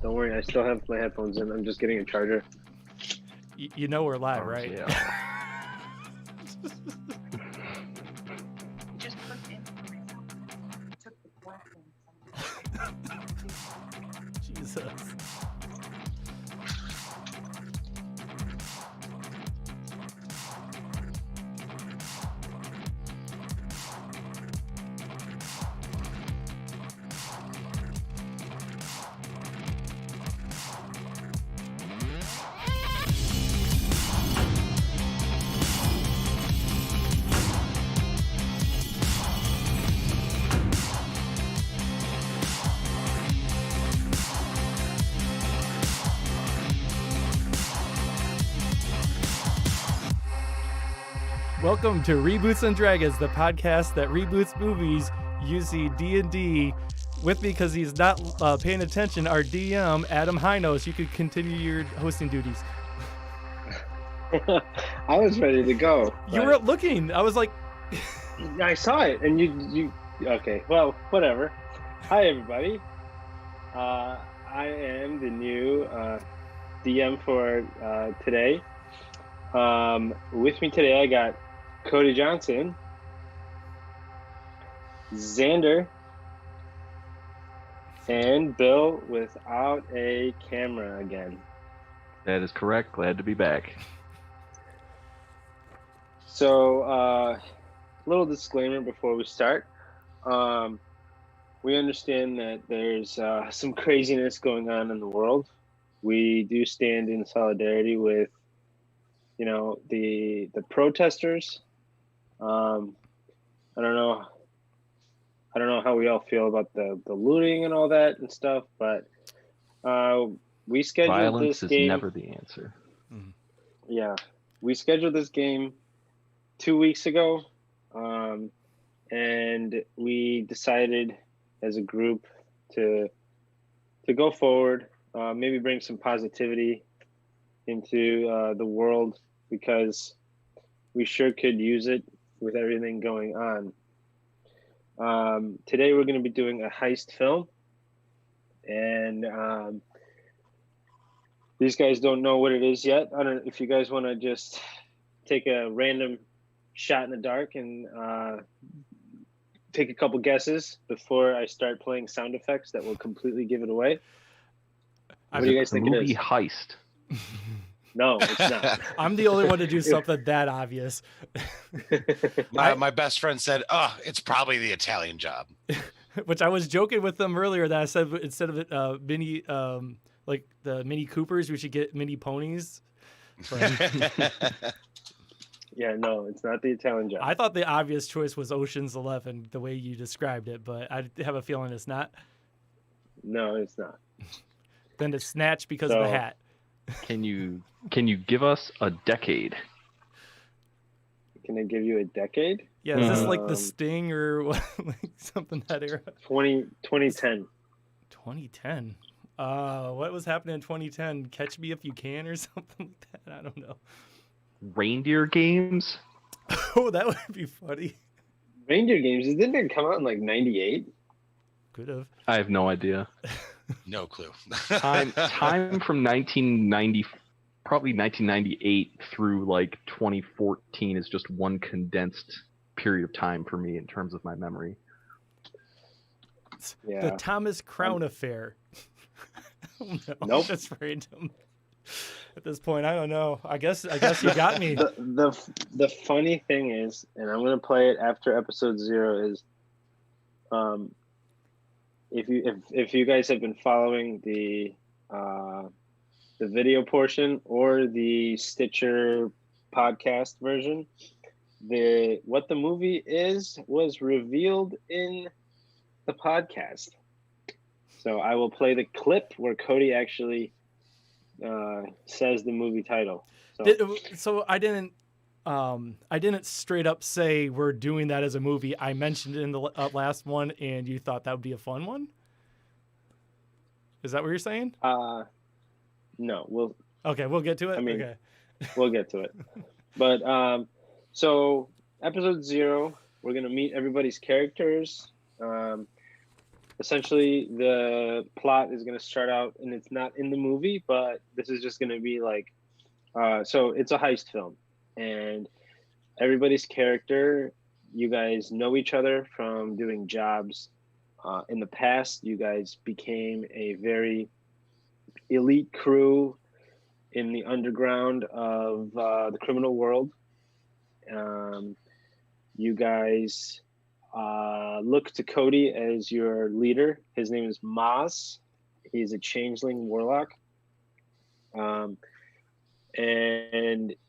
Don't worry, I still have my headphones in. I'm just getting a charger. You know we're live, right? Yeah. Just put in. Took the platform. Jesus. Welcome to Reboots and Dragons, the podcast that reboots movies using D&D. With me, because he's not paying attention, our DM, Adam Hynos. You could continue your hosting duties. I was ready to go. You were looking. I was like... I saw it, and you... Okay, well, whatever. Hi, everybody. I am the new DM for today. With me today, I got Cody Johnson, Xander, and Bill without a camera again. That is correct. Glad to be back. So, little disclaimer before we start. We understand that there's some craziness going on in the world. We do stand in solidarity with, the protesters. I don't know how we all feel about the looting and all that and stuff, but we scheduled Violence this game. is never the answer. Yeah, we scheduled this game 2 weeks ago, and we decided as a group to go forward, maybe bring some positivity into the world, because we sure could use it with everything going on. Today we're going to be doing a heist film, and these guys don't know what it is yet. I don't know if you guys want to just take a random shot in the dark and take a couple guesses before I start playing sound effects that will completely give it away. What do you guys think it is? Heist. No, it's not. I'm the only one to do something that obvious. My best friend said, "Oh, it's probably the Italian Job." Which I was joking with them earlier that I said instead of mini, like the Mini Coopers, we should get mini ponies. Yeah, no, it's not the Italian Job. I thought the obvious choice was Ocean's 11, the way you described it, but I have a feeling it's not. No, it's not. Then it's Snatch because of the hat. Can you give us a decade? Can I give you a decade? Yeah, is this like The Sting or what, like something that era? 2010. 2010. What was happening in 2010? Catch Me If You Can or something like that? I don't know. Reindeer Games? Oh, that would be funny. Reindeer Games, didn't it come out in like 98? Could have. I have no idea. No clue. Time from 1990, probably 1998 through like 2014 is just one condensed period of time for me in terms of my memory. Yeah. The Thomas Crown Affair. No, Nope. That's random. At this point, I don't know. I guess you got me. The funny thing is, and I'm gonna play it after episode 0, is if you guys have been following the video portion or the Stitcher podcast version, what the movie was revealed in the podcast. So I will play the clip where Cody actually says the movie title. So I didn't straight up say we're doing that as a movie. I mentioned it in the last one, and you thought that would be a fun one. Is that what you're saying? No, we'll get to it. I mean, okay. We'll get to it. But so episode 0, we're gonna meet everybody's characters. essentially the plot is going to start out, and it's not in the movie, but this is just going to be like, so it's a heist film, and everybody's character, you guys know each other from doing jobs. In the past, you guys became a very elite crew in the underground of the criminal world. Um, you guys look to Cody as your leader. His name is Maz. He's a changeling warlock. And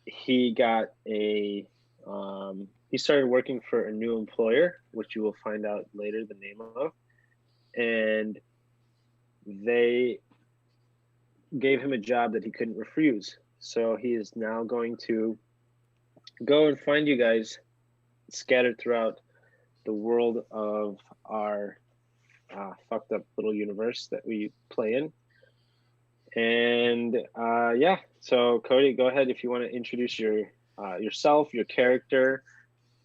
he got he started working for a new employer, which you will find out later the name of. And they gave him a job that he couldn't refuse. So he is now going to go and find you guys scattered throughout the world of our fucked up little universe that we play in. And yeah, so Cody, go ahead if you want to introduce yourself, your character.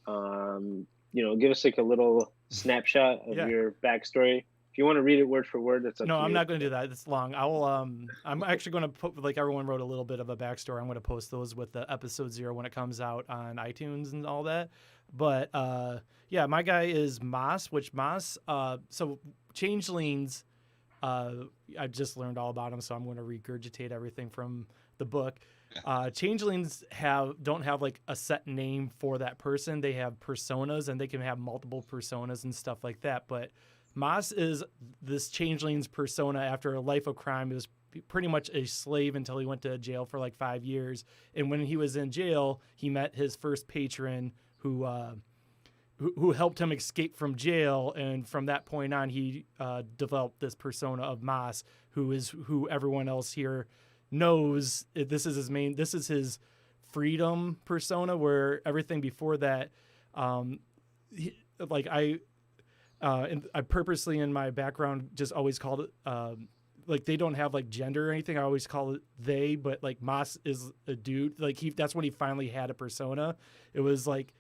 Give us like a little snapshot of your backstory. If you want to read it word for word, that's up to you. No, I'm not going to do that. It's long. I will. I'm actually going to put, like everyone wrote a little bit of a backstory. I'm going to post those with the episode 0 when it comes out on iTunes and all that. But yeah, my guy is Mas, so changelings. I just learned all about them, so I'm going to regurgitate everything from the book. Changelings don't have like a set name for that person. They have personas, and they can have multiple personas and stuff like that. But Mas is this changeling's persona after a life of crime. He was pretty much a slave until he went to jail for like 5 years. And when he was in jail, he met his first patron who helped him escape from jail. And from that point on, he developed this persona of Mas, who everyone else here knows. This is his freedom persona, where everything before that, and I purposely in my background just always called it like they don't have like gender or anything. I always call it they, but like Mas is a dude. Like that's when he finally had a persona. It was like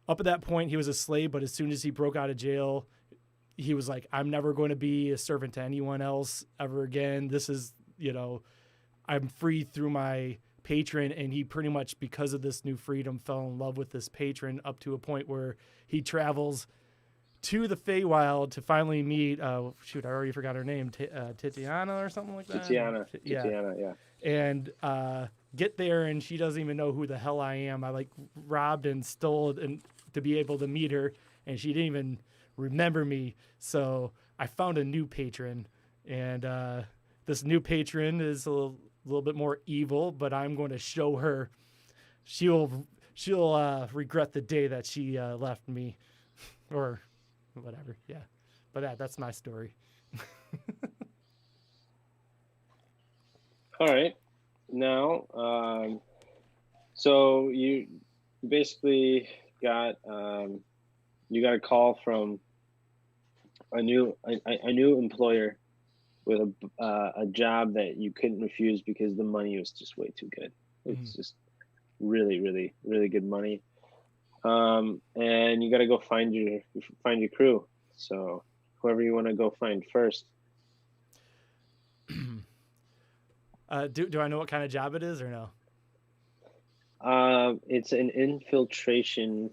up at that point he was a slave, but as soon as he broke out of jail, he was like, I'm never going to be a servant to anyone else ever again. This is, I'm free through my patron. And he pretty much, because of this new freedom, fell in love with this patron up to a point where he travels to the Feywild to finally meet, I already forgot her name, Titiana or something like that? Titiana, yeah. And get there, and she doesn't even know who the hell I am. I like robbed and stole and to be able to meet her, and she didn't even remember me. So I found a new patron, and this new patron is a little bit more evil, but I'm going to show her. She'll regret the day that she left me, or whatever. Yeah, but that's my story. All right. Now, so you basically got a call from a new employer with a job that you couldn't refuse because the money was just way too good. It's just really, really, really good money. And you got to go find your crew. So whoever you want to go find first. Do I know what kind of job it is or no? It's an infiltration.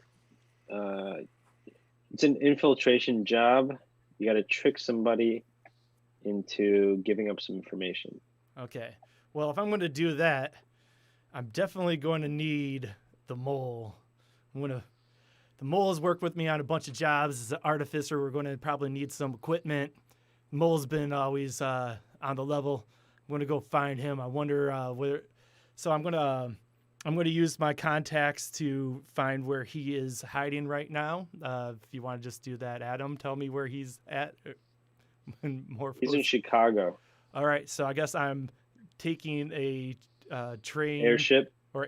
It's an infiltration job. You got to trick somebody into giving up some information. Okay. Well, if I'm going to do that, I'm definitely going to need the mole. The mole has worked with me on a bunch of jobs as an artificer. We're going to probably need some equipment. The mole's been always on the level. I'm going to go find him. I wonder whether. So I'm going to use my contacts to find where he is hiding right now. If you want to just do that, Adam, tell me where he's at. He's in Chicago. All right, so I guess I'm taking a train, airship, or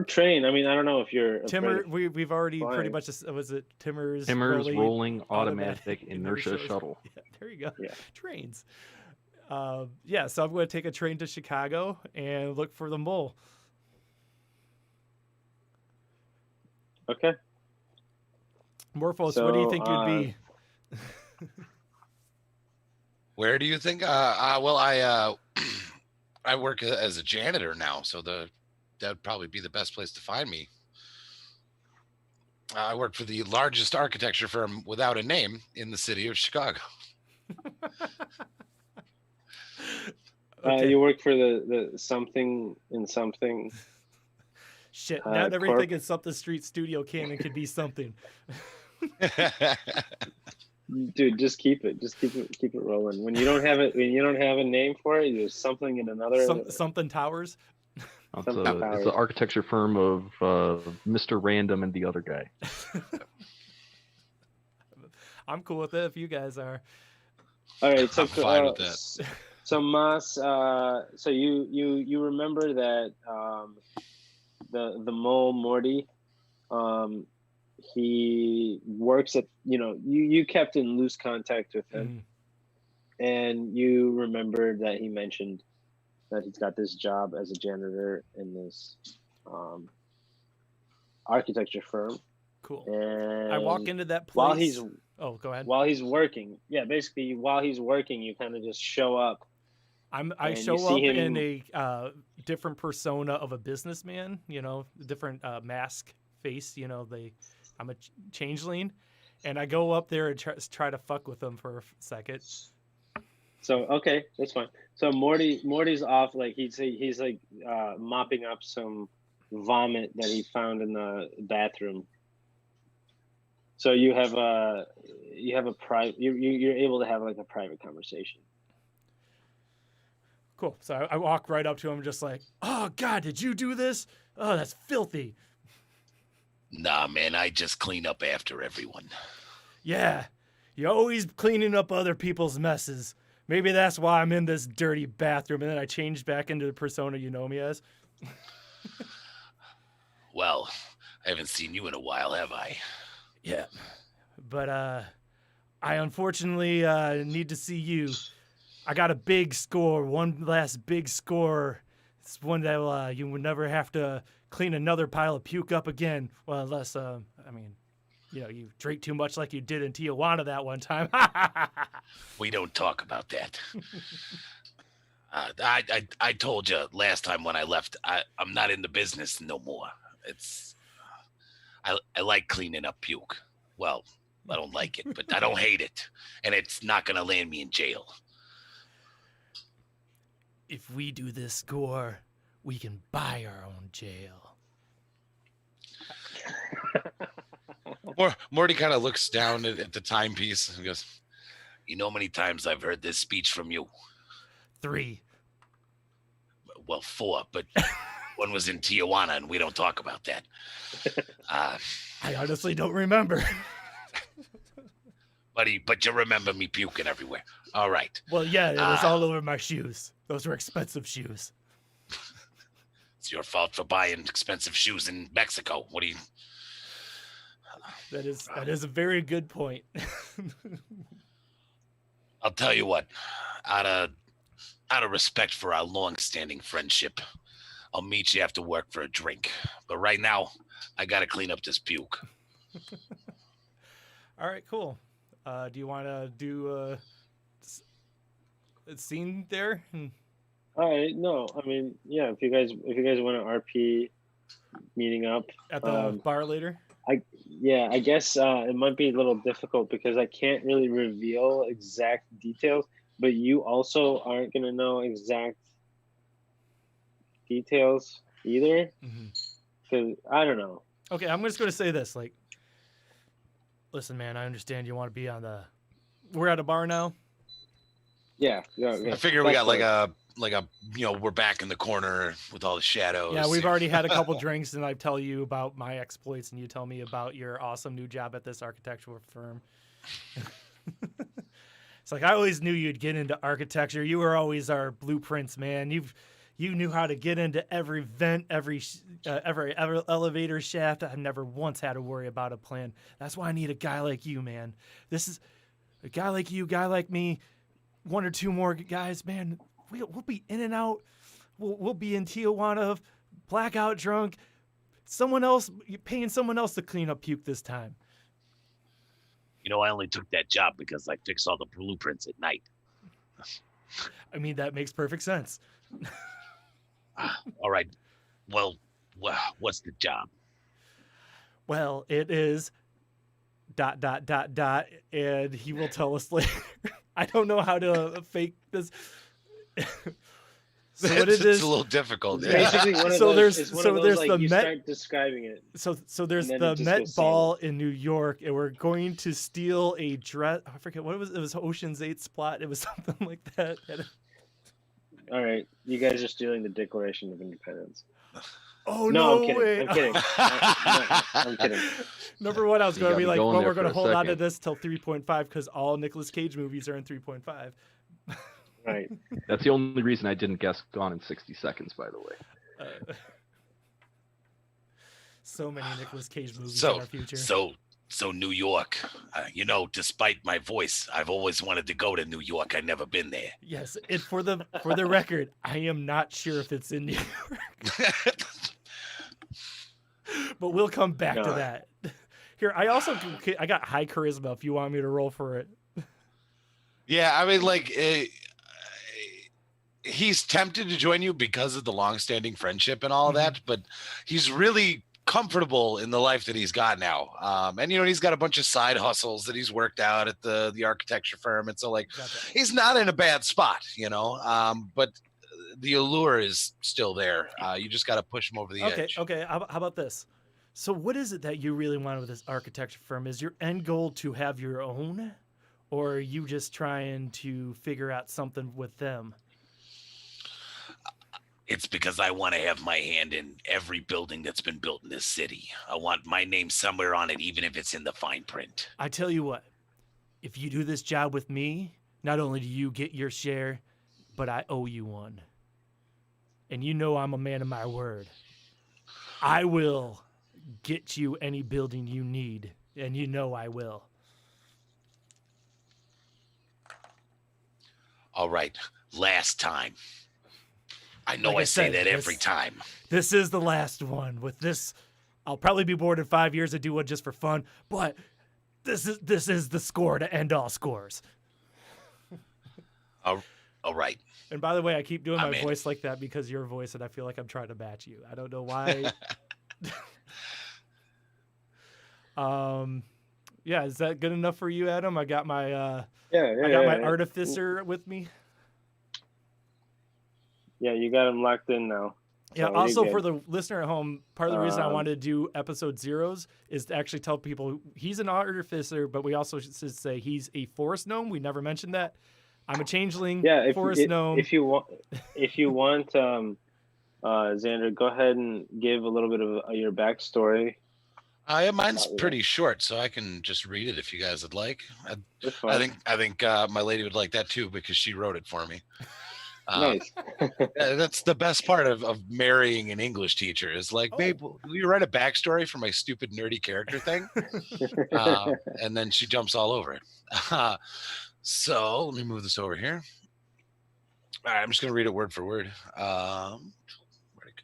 train. I mean, I don't know if you're Timmer. We've already pretty much. Was it Timmer's rolling automatic inertia shuttle? Yeah, there you go. Yeah. Trains. Yeah, so I'm going to take a train to Chicago and look for the mole. Okay. Morphos, what do you think you'd be? Where do you think? Well, I work as a janitor now, so that'd probably be the best place to find me. I work for the largest architecture firm without a name in the city of Chicago. Okay. You work for the something in something. Shit, not everything in Something Street Studio canon could be something. Dude, just keep it rolling. When you don't have a name for it, there's something in another. Something Towers. It's the architecture firm of Mr. Random and the other guy. I'm cool with it if you guys are. All right, so I'm fine with that. So Mas, so you remember that the mole Morty, he works at, you kept in loose contact with him, and you remember that he mentioned that he's got this job as a janitor in this architecture firm. Cool. And I walk into that place while he's go ahead. While he's working, basically while he's working, you kind of just show up. I show up in a different persona of a businessman, different mask face, I'm a changeling, and I go up there and try to fuck with them for a second. So okay, that's fine. So Morty's off, like he's like mopping up some vomit that he found in the bathroom. So you're able to have like a private conversation. Cool. So I walk right up to him, just like, "Oh God, did you do this? Oh, that's filthy." Nah, man, I just clean up after everyone. Yeah, you're always cleaning up other people's messes. Maybe that's why I'm in this dirty bathroom, and then I changed back into the persona you know me as. Well, I haven't seen you in a while, have I? Yeah, but I unfortunately need to see you. I got a big score, one last big score. It's one that you would never have to clean another pile of puke up again. Well, unless, you drink too much like you did in Tijuana that one time. We don't talk about that. I told you last time when I left, I'm not in the business no more. I like cleaning up puke. Well, I don't like it, but I don't hate it. And it's not going to land me in jail. If we do this score, we can buy our own jail. Morty kind of looks down at the timepiece and goes, "You know how many times I've heard this speech from you?" 3. Well, 4, but one was in Tijuana, and we don't talk about that. I honestly don't remember. But you remember me puking everywhere. All right. Well, yeah, it was all over my shoes. Those were expensive shoes. It's your fault for buying expensive shoes in Mexico. What do you... That is a very good point. I'll tell you what. Out of respect for our long-standing friendship, I'll meet you after work for a drink. But right now, I got to clean up this puke. All right, cool. Do you want to do a scene there? All right, no, I mean, yeah, if you guys want to RP meeting up at the bar later. I guess it might be a little difficult because I can't really reveal exact details, but you also aren't gonna know exact details either. Because I don't know. Okay, I'm just gonna say this, like, listen, man, I understand you want to be on the. We're at a bar now. Yeah. I figure we got like a we're back in the corner with all the shadows. Yeah, we've already had a couple drinks, and I tell you about my exploits, and you tell me about your awesome new job at this architectural firm. It's like I always knew you'd get into architecture. You were always our blueprints, man. You knew how to get into every vent, every elevator shaft. I've never once had to worry about a plan. That's why I need a guy like you, man. This is a guy like you, guy like me, 1 or 2 more guys, man. We'll be in and out. We'll be in Tijuana, blackout drunk. You're paying someone else to clean up puke this time. I only took that job because I fixed all the blueprints at night. I mean, that makes perfect sense. All right. Well, what's the job? Well, it is ... and he will tell us later. I don't know how to fake this. So what it It's is? a little difficult. It's basically one of So those. there's- It's one so of those there's like the you Met- start describing it. So there's And then the it just Met goes Ball silent. in New York, and we're going to steal a dress. I forget what it was. It was Ocean's 8 plot. It was something like that. All right, you guys are stealing the Declaration of Independence. Oh No, I'm no kidding. way! I'm kidding. No, I'm kidding. Number one, I was You going to got be me like, going well, there we're going to for a hold on to second. this till 3.5 because all Nicolas Cage movies are in 3.5. Right. That's the only reason I didn't guess Gone in 60 Seconds, by the way. So many Nicolas Cage movies in our future. So New York. Despite my voice, I've always wanted to go to New York. I've never been there. Yes, and for the record, I am not sure if it's in New York, but we'll come back to No. that. Here, I got high charisma if you want me to roll for it. Yeah, I mean, like, he's tempted to join you because of the long-standing friendship and all of that, but he's really comfortable in the life that he's got now. And he's got a bunch of side hustles that he's worked out at the architecture firm, and so like Gotcha. he's not in a bad spot, but the allure is still there. You just got to push him over the edge. Okay. How about this? So, what is it that you really want with this architecture firm? Is your end goal to have your own, or are you just trying to figure out something with them? It's because I want to have my hand in every building that's been built in this city. I want my name somewhere on it, even if it's in the fine print. I tell you what, if you do this job with me, not only do you get your share, but I owe you one. And I'm a man of my word. I will get you any building you need, and I will. All right, last time. I know Like I say said, that every time. This is the last one. With this, I'll probably be bored in 5 years to do one just for fun, but this is the score to end all scores. All right. And by the way, I keep doing my I'm in. voice like that because your voice, and I feel like I'm trying to match you. I don't know why. Yeah, is that good enough for you, Adam? I got my my artificer with me. Yeah, you got him locked in now. Yeah. So Also, you're for good. the listener at home, part of the reason I wanted to do episode zeros is to actually tell people he's an artificer, but we also should say he's a forest gnome. We never mentioned that. I'm a changeling. Yeah, forest gnome. if you want, Xander, go ahead and give a little bit of your backstory. Yeah, mine's pretty short, so I can just read it if you guys would like. That's fine. I think my lady would like that too because she wrote it for me. Nice. That's the best part of marrying an English teacher is like, babe, will you write a backstory for my stupid nerdy character thing? And then she jumps all over it. So let me move this over here. All right, I'm just going to read it word for word. Where'd it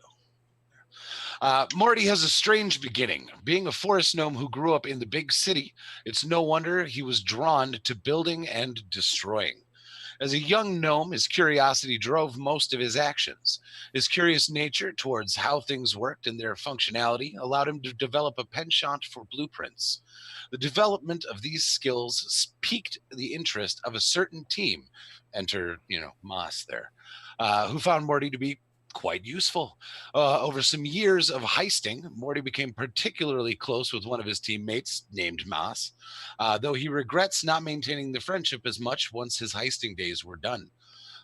go? Morty has a strange beginning. Being a forest gnome who grew up in the big city, it's no wonder he was drawn to building and destroying. As a young gnome, his curiosity drove most of his actions. His curious nature towards how things worked and their functionality allowed him to develop a penchant for blueprints. The development of these skills piqued the interest of a certain team, enter, Moss there, who found Morty to be quite useful. Over some years of heisting, Morty became particularly close with one of his teammates named Moss, though he regrets not maintaining the friendship as much once his heisting days were done.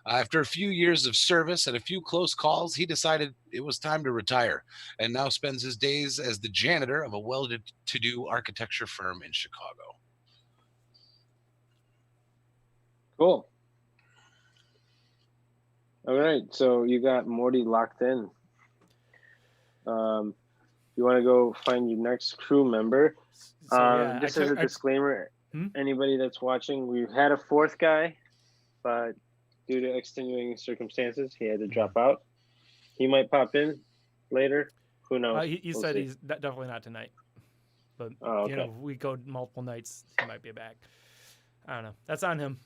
After a few years of service and a few close calls, he decided it was time to retire and now spends his days as the janitor of a well-to-do architecture firm in Chicago. Cool. All right, so you got Morty locked in. You want to go find your next crew member. Just as a disclaimer, anybody that's watching, we had a fourth guy, but due to extenuating circumstances, he had to drop out. He might pop in later. Who knows? He said he's definitely not tonight. But, we go multiple nights, he might be back. I don't know. That's on him.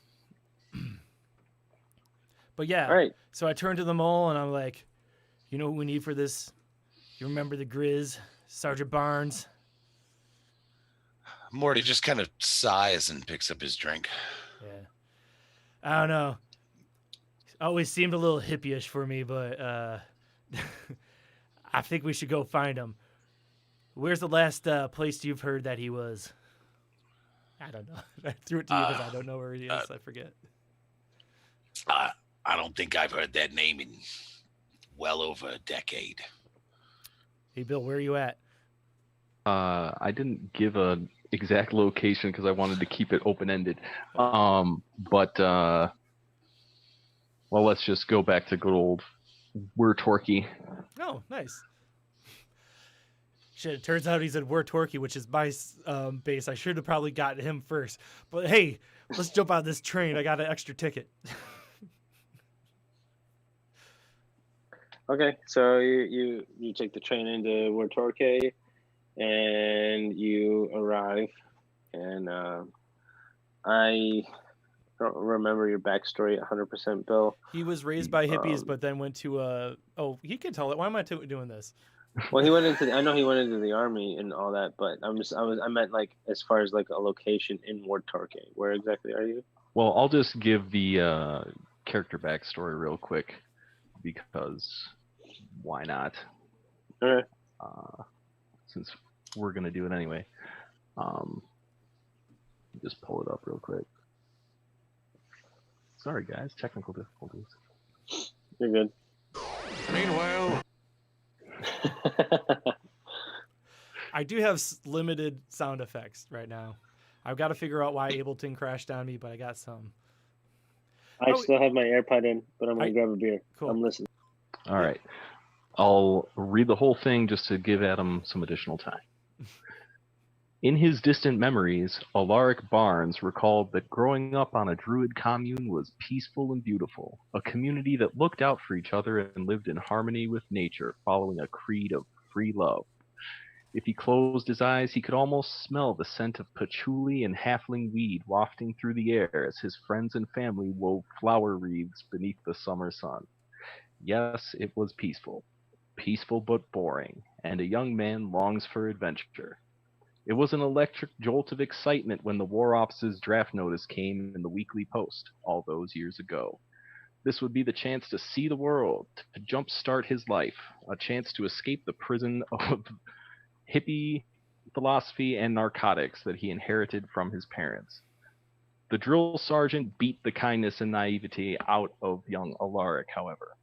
But yeah, All right. so I turned to the mole and I'm like, you know what we need for this? You remember the Grizz, Sergeant Barnes? Morty just kind of sighs and picks up his drink. Yeah. I don't know. Always seemed a little hippie-ish for me, but I think we should go find him. Where's the last place you've heard that he was? I don't know. I threw it to you because I don't know where he is. I forget. I don't think I've heard that name in well over a decade. Hey, Bill, where are you at? I didn't give an exact location because I wanted to keep it open-ended. Well, let's just go back to good old We're Torquay. Oh, nice. Shit, it turns out he's at War Torquay, which is my base. I should have probably gotten him first. But hey, let's jump on this train. I got an extra ticket. Okay, so you take the train into War Torquay, and you arrive, and I don't remember your backstory 100%, Bill. He was raised by hippies, but then went to oh, he can tell it. Why am I doing this? Well, he went into. I know he went into the army and all that, but I meant like as far as like a location in War Torquay. Where exactly are you? Well, I'll just give the character backstory real quick because why not? All right. Since we're gonna do it anyway. Just pull it up real quick. Sorry, guys, technical difficulties. You're good. Meanwhile, I do have limited sound effects right now. I've got to figure out why Ableton crashed on me, but I got some. I still have my AirPod in, but I'm gonna grab a beer. Cool. I'm listening. All right. I'll read the whole thing just to give Adam some additional time. In his distant memories, Alaric Barnes recalled that growing up on a druid commune was peaceful and beautiful, a community that looked out for each other and lived in harmony with nature, following a creed of free love. If he closed his eyes, he could almost smell the scent of patchouli and halfling weed wafting through the air as his friends and family wove flower wreaths beneath the summer sun. Yes, it was peaceful. Peaceful but boring, and a young man longs for adventure. It was an electric jolt of excitement when the War Office's draft notice came in the Weekly Post all those years ago. This would be the chance to see the world, to jumpstart his life, a chance to escape the prison of hippie philosophy and narcotics that he inherited from his parents. The drill sergeant beat the kindness and naivety out of young Alaric, however.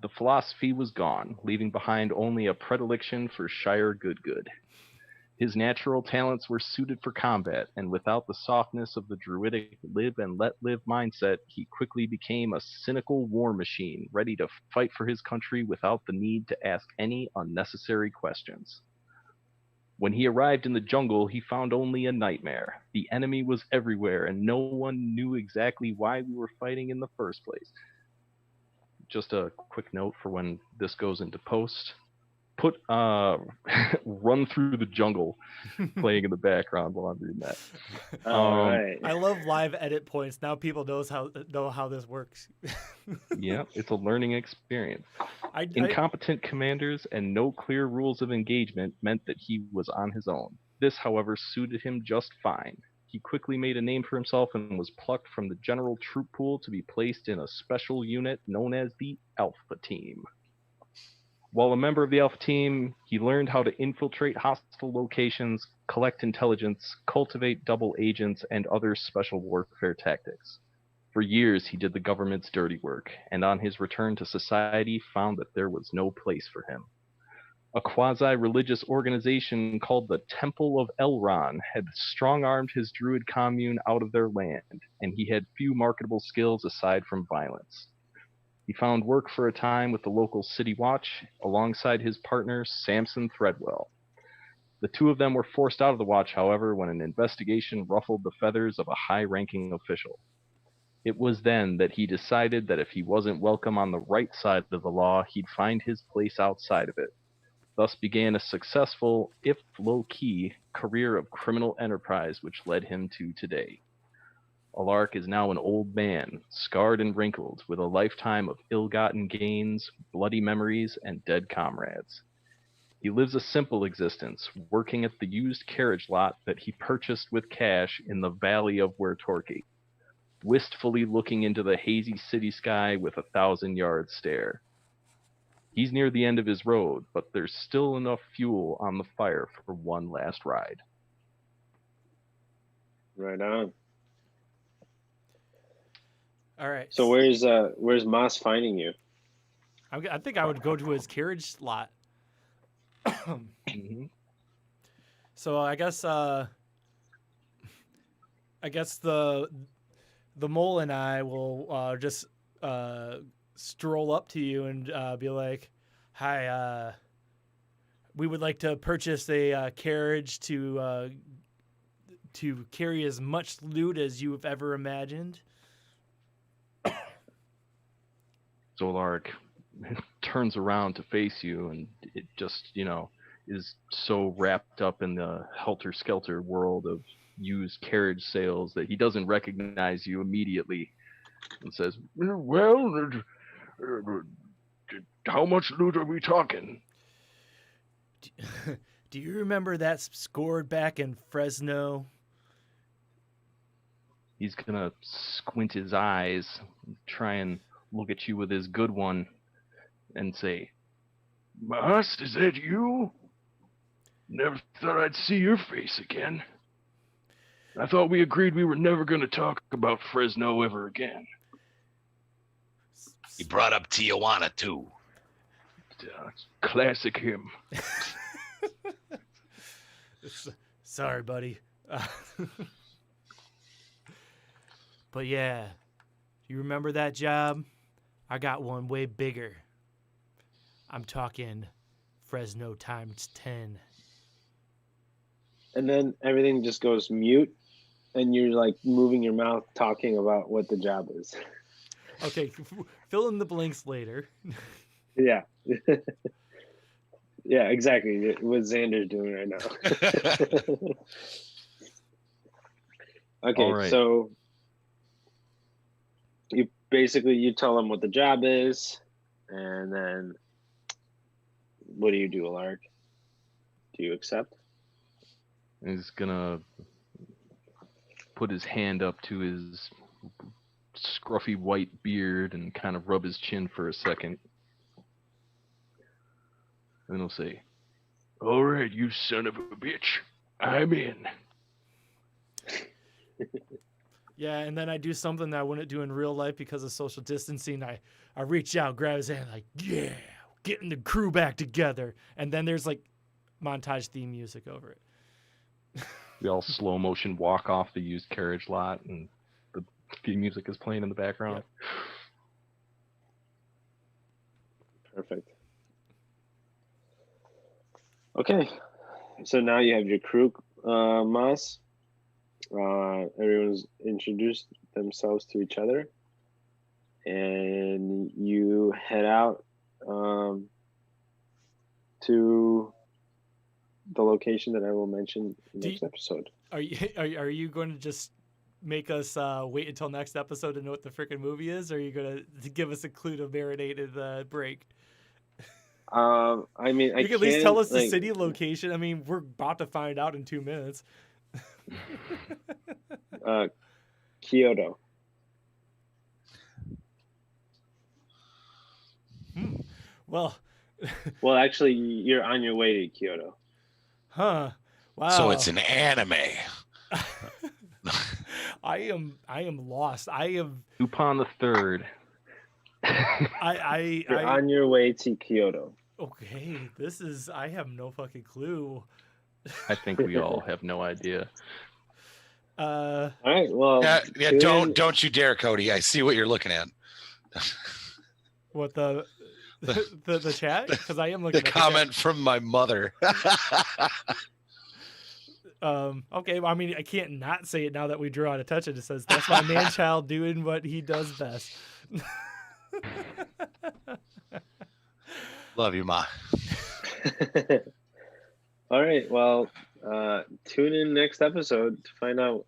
The philosophy was gone, leaving behind only a predilection for Shire Goodgood. His natural talents were suited for combat, and without the softness of the druidic live and let live mindset, he quickly became a cynical war machine, ready to fight for his country without the need to ask any unnecessary questions. When he arrived in the jungle, he found only a nightmare. The enemy was everywhere, and no one knew exactly why we were fighting in the first place. Just a quick note for when this goes into post. Put Run Through the Jungle playing in the background while I'm reading that. All right. I love live edit points. Now people know how this works. Yeah, it's a learning experience. Incompetent commanders and no clear rules of engagement meant that he was on his own. This, however, suited him just fine. He quickly made a name for himself and was plucked from the general troop pool to be placed in a special unit known as the Alpha Team. While a member of the Alpha Team, he learned how to infiltrate hostile locations, collect intelligence, cultivate double agents, and other special warfare tactics. For years, he did the government's dirty work, and on his return to society, found that there was no place for him. A quasi-religious organization called the Temple of Elron had strong-armed his druid commune out of their land, and he had few marketable skills aside from violence. He found work for a time with the local City Watch, alongside his partner, Samson Threadwell. The two of them were forced out of the Watch, however, when an investigation ruffled the feathers of a high-ranking official. It was then that he decided that if he wasn't welcome on the right side of the law, he'd find his place outside of it. Thus began a successful, if low-key, career of criminal enterprise which led him to today. Alark is now an old man, scarred and wrinkled, with a lifetime of ill-gotten gains, bloody memories, and dead comrades. He lives a simple existence, working at the used carriage lot that he purchased with cash in the valley of Wertorki, wistfully looking into the hazy city sky with a 1,000-yard stare. He's near the end of his road, but there's still enough fuel on the fire for one last ride. Right on. All right. So where's Moss finding you? I think I would go to his carriage lot. Mm-hmm. So I guess the mole and I will just stroll up to you and be like, "Hi, we would like to purchase a carriage to carry as much loot as you've ever imagined." Zolark turns around to face you, and it just, is so wrapped up in the helter-skelter world of used carriage sales that he doesn't recognize you immediately and says, "Well, how much loot are we talking?" Do you remember that scored back in Fresno? He's gonna squint his eyes, try and look at you with his good one, and say, "Moss, is that you? Never thought I'd see your face again. I thought we agreed we were never going to talk about Fresno ever again." He brought up Tijuana too. Classic him. Sorry, buddy. But yeah, you remember that job? I got one way bigger. I'm talking Fresno times 10. And then everything just goes mute, and you're like moving your mouth, talking about what the job is. Okay, fill in the blanks later. Yeah. Yeah, exactly. What Xander's doing right now. Okay, All right. so you tell them what the job is, and then what do you do, Alark? Do you accept? He's gonna put his hand up to his scruffy white beard and kind of rub his chin for a second. And he'll say, "All right, you son of a bitch, I'm in." Yeah, and then I do something that I wouldn't do in real life because of social distancing. I reach out, grab his hand, like, yeah, getting the crew back together. And then there's like montage theme music over it. We all slow motion walk off the used carriage lot, and the theme music is playing in the background. Perfect. Okay, so now you have your crew, Moss. Everyone's introduced themselves to each other, and you head out to the location that I will mention next episode. Are you going to just make us wait until next episode to know what the freaking movie is, or are you going to give us a clue to marinate in the break? I mean, you can at least tell us the city location. I mean, we're about to find out in 2 minutes. Kyoto. Well, actually, you're on your way to Kyoto. Huh? Wow. So it's an anime. I am lost. I am Upon the third. You're on your way to Kyoto. Okay, I have no fucking clue. I think we all have no idea. All right. Well, yeah. Don't you dare, Cody. I see what you're looking at. What the chat? Because I am looking the at comment from my mother. Okay. Well, I mean, I can't not say it now that we drew out of touch. It says that's my man child doing what he does best. Love you, Ma. All right. Well, tune in next episode to find out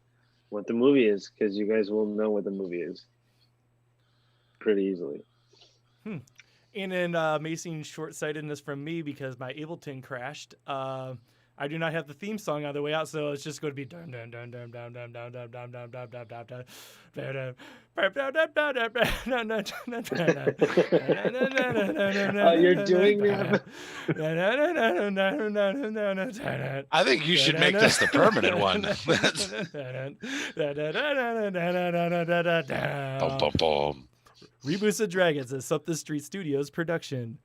what the movie is, because you guys will know what the movie is pretty easily. And then amazing short-sightedness from me because my Ableton crashed. I do not have the theme song on the way out, so it's just going to be dun dun dun dun dun dun dun dun dun dun dun dun dun dun. You're doing it. I think you should make this the permanent one. Boom, boom, boom. Reboots and Dragons, a Something Street Studios production.